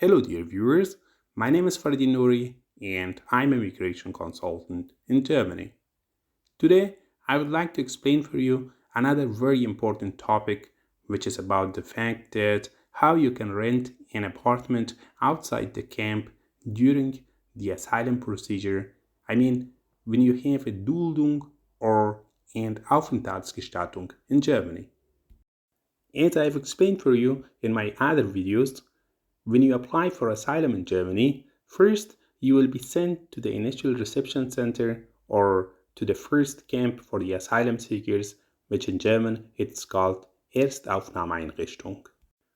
Hello, dear viewers. My name is Fardin Nouri, and I'm a migration consultant in Germany. Today, I would like to explain for you another very important topic, which is about the fact that how you can rent an apartment outside the camp during the asylum procedure. I mean, when you have a Duldung or an Aufenthaltsgestattung in Germany. As I've explained for you in my other videos, when you apply for asylum in Germany, first you will be sent to the initial reception center or to the first camp for the asylum seekers, which in German it's called Erstaufnahmeeinrichtung.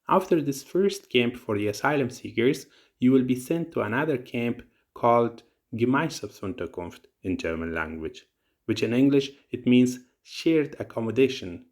After this first camp for the asylum seekers, you will be sent to another camp called Gemeinschaftsunterkunft in German language, which in English it means shared accommodation.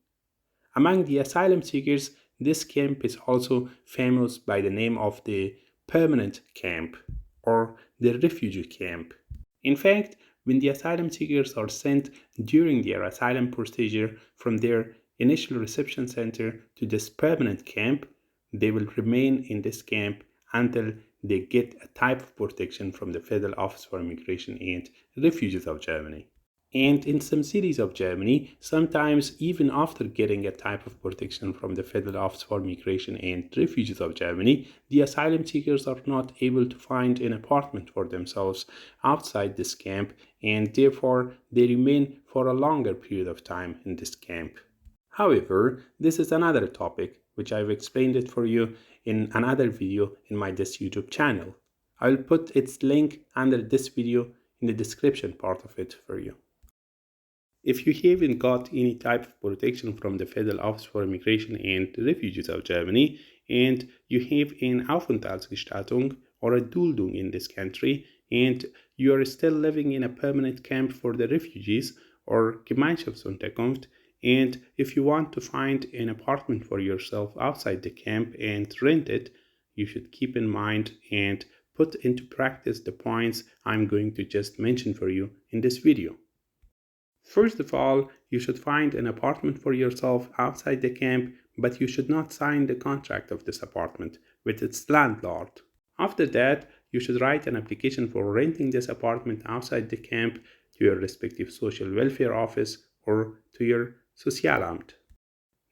Among the asylum seekers, this camp is also famous by the name of the permanent camp or the refugee camp. In fact, when the asylum seekers are sent during their asylum procedure from their initial reception center to this permanent camp, they will remain in this camp until they get a type of protection from the Federal Office for Immigration and Refugees of Germany. And in some cities of Germany, sometimes even after getting a type of protection from the Federal Office for Migration and Refugees of Germany, the asylum seekers are not able to find an apartment for themselves outside this camp, and therefore they remain for a longer period of time in this camp. However, this is another topic which I've explained it for you in another video in my this YouTube channel. I will put its link under this video in the description part of it for you. If you haven't got any type of protection from the Federal Office for Immigration and Refugees of Germany, and you have an Aufenthaltsgestattung or a Duldung in this country, and you are still living in a permanent camp for the refugees or Gemeinschaftsunterkunft, and if you want to find an apartment for yourself outside the camp and rent it, you should keep in mind and put into practice the points I'm going to just mention for you in this video. First of all, you should find an apartment for yourself outside the camp, but you should not sign the contract of this apartment with its landlord. After that, you should write an application for renting this apartment outside the camp to your respective social welfare office or to your Sozialamt.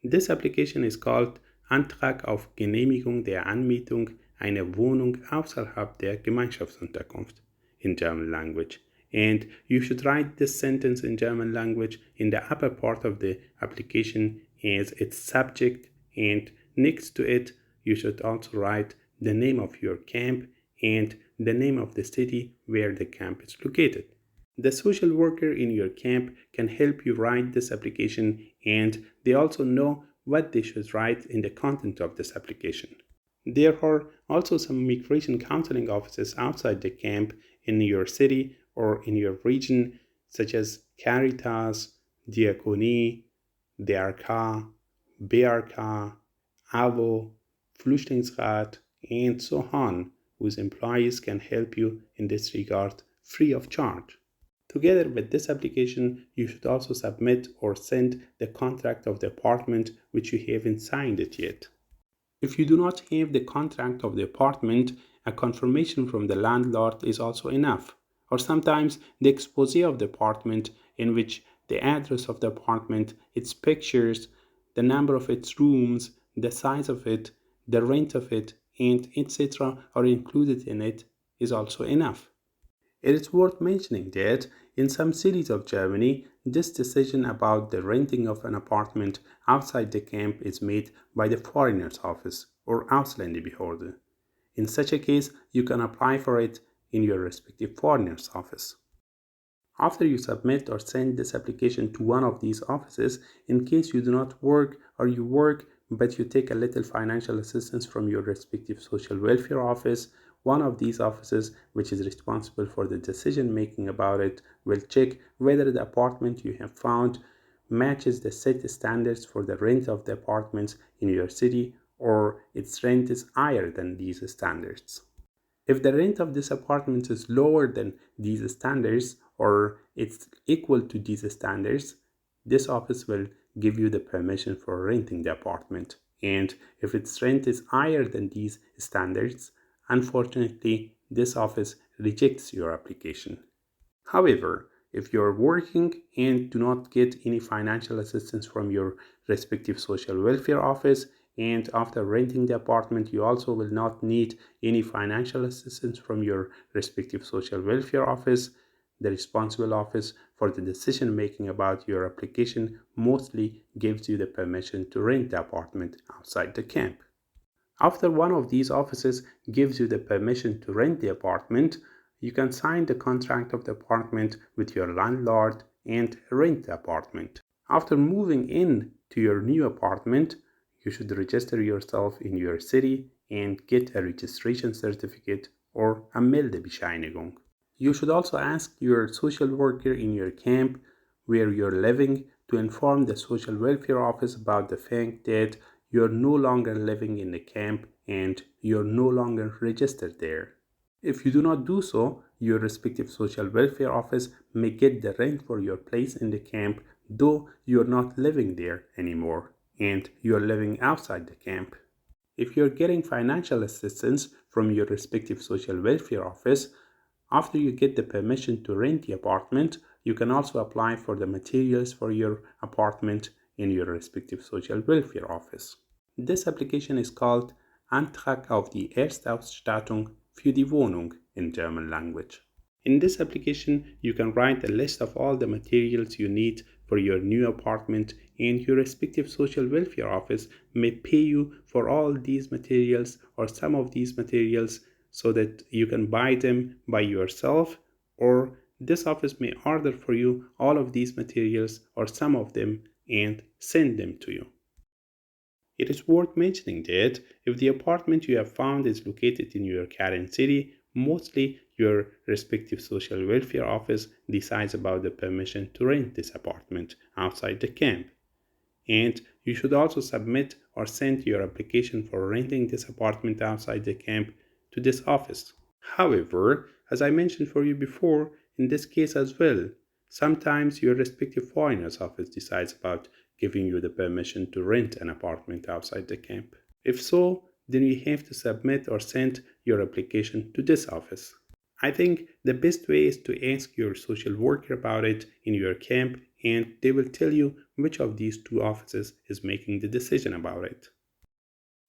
This application is called Antrag auf Genehmigung der Anmietung einer Wohnung außerhalb der Gemeinschaftsunterkunft in German language. And you should write this sentence in German language in the upper part of the application as its subject, and next to it you should also write the name of your camp and the name of the city where the camp is located. The social worker in your camp can help you write this application, and they also know what they should write in the content of this application. There are also some migration counseling offices outside the camp in your city or in your region, such as Caritas, Diakonie, DRK, BRK, AWO, Flüchtlingsrat, and so on, whose employees can help you in this regard free of charge. Together with this application, you should also submit or send the contract of the apartment which you haven't signed it yet. If you do not have the contract of the apartment, a confirmation from the landlord is also enough. Or sometimes the exposé of the apartment, in which the address of the apartment, its pictures, the number of its rooms, the size of it, the rent of it, and etc. are included in it, is also enough. It is worth mentioning that in some cities of Germany, this decision about the renting of an apartment outside the camp is made by the Foreigners Office or Ausländerbehörde. In such a case, you can apply for it in your respective foreigners office. After you submit or send this application to one of these offices, in case you do not work or you work but you take a little financial assistance from your respective social welfare office, one of these offices, which is responsible for the decision making about it, will check whether the apartment you have found matches the set standards for the rent of the apartments in your city, or its rent is higher than these standards. If the rent of this apartment is lower than these standards or it's equal to these standards, this office will give you the permission for renting the apartment. And if its rent is higher than these standards, unfortunately, this office rejects your application. However, if you're working and do not get any financial assistance from your respective social welfare office, and after renting the apartment, you also will not need any financial assistance from your respective social welfare office, the responsible office for the decision making about your application mostly gives you the permission to rent the apartment outside the camp. After one of these offices gives you the permission to rent the apartment, you can sign the contract of the apartment with your landlord and rent the apartment. After moving in to your new apartment, you should register yourself in your city and get a registration certificate or a Meldebescheinigung. You should also ask your social worker in your camp where you're living to inform the social welfare office about the fact that you're no longer living in the camp and you're no longer registered there. If you do not do so, your respective social welfare office may get the rent for your place in the camp, though you're not living there anymore and you're living outside the camp. If you're getting financial assistance from your respective social welfare office, after you get the permission to rent the apartment, you can also apply for the materials for your apartment in your respective social welfare office. This application is called Antrag auf die Erstausstattung für die Wohnung in German language. In this application, you can write a list of all the materials you need for your new apartment, and your respective social welfare office may pay you for all these materials or some of these materials so that you can buy them by yourself, or this office may order for you all of these materials or some of them and send them to you. It is worth mentioning that if the apartment you have found is located in your current city, mostly your respective social welfare office decides about the permission to rent this apartment outside the camp. And you should also submit or send your application for renting this apartment outside the camp to this office. However, as I mentioned for you before, in this case as well, sometimes your respective foreigner's office decides about giving you the permission to rent an apartment outside the camp. If so, then you have to submit or send your application to this office. I think the best way is to ask your social worker about it in your camp, and they will tell you which of these two offices is making the decision about it.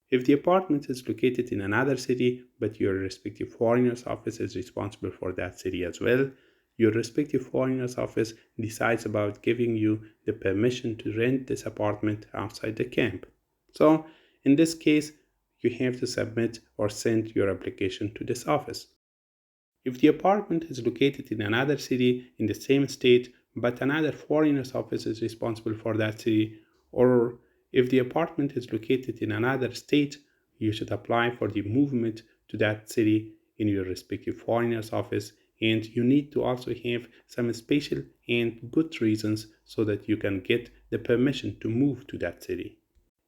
If the apartment is located in another city, but your respective foreigner's office is responsible for that city as well, your respective foreigner's office decides about giving you the permission to rent this apartment outside the camp. So, in this case, you have to submit or send your application to this office. If the apartment is located in another city in the same state, but another foreigner's office is responsible for that city, or if the apartment is located in another state, you should apply for the movement to that city in your respective foreigner's office, and you need to also have some special and good reasons so that you can get the permission to move to that city.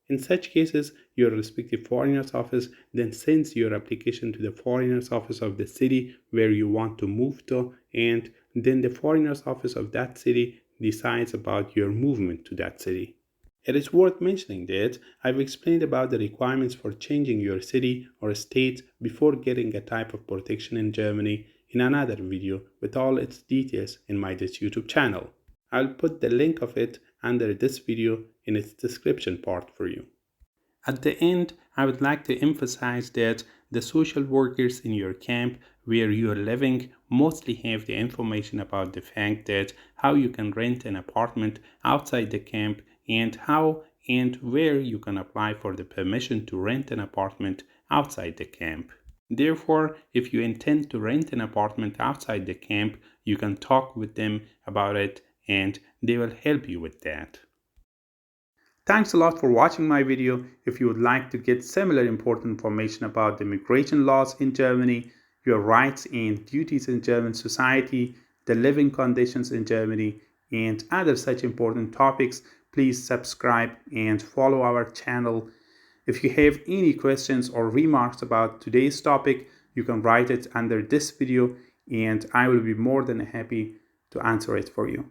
In such cases, your respective foreigner's office then sends your application to the foreigner's office of the city where you want to move to, and then the foreigner's office of that city decides about your movement to that city. It is worth mentioning that I've explained about the requirements for changing your city or state before getting a type of protection in Germany in another video with all its details in my this YouTube channel. I'll put the link of it under this video in its description part for you. At the end, I would like to emphasize that the social workers in your camp where you are living mostly have the information about the fact that how you can rent an apartment outside the camp and how and where you can apply for the permission to rent an apartment outside the camp. Therefore, if you intend to rent an apartment outside the camp, you can talk with them about it and they will help you with that. Thanks a lot for watching my video. If you would like to get similar important information about the immigration laws in Germany, your rights and duties in German society, the living conditions in Germany, and other such important topics, please subscribe and follow our channel. If you have any questions or remarks about today's topic, you can write it under this video and I will be more than happy to answer it for you.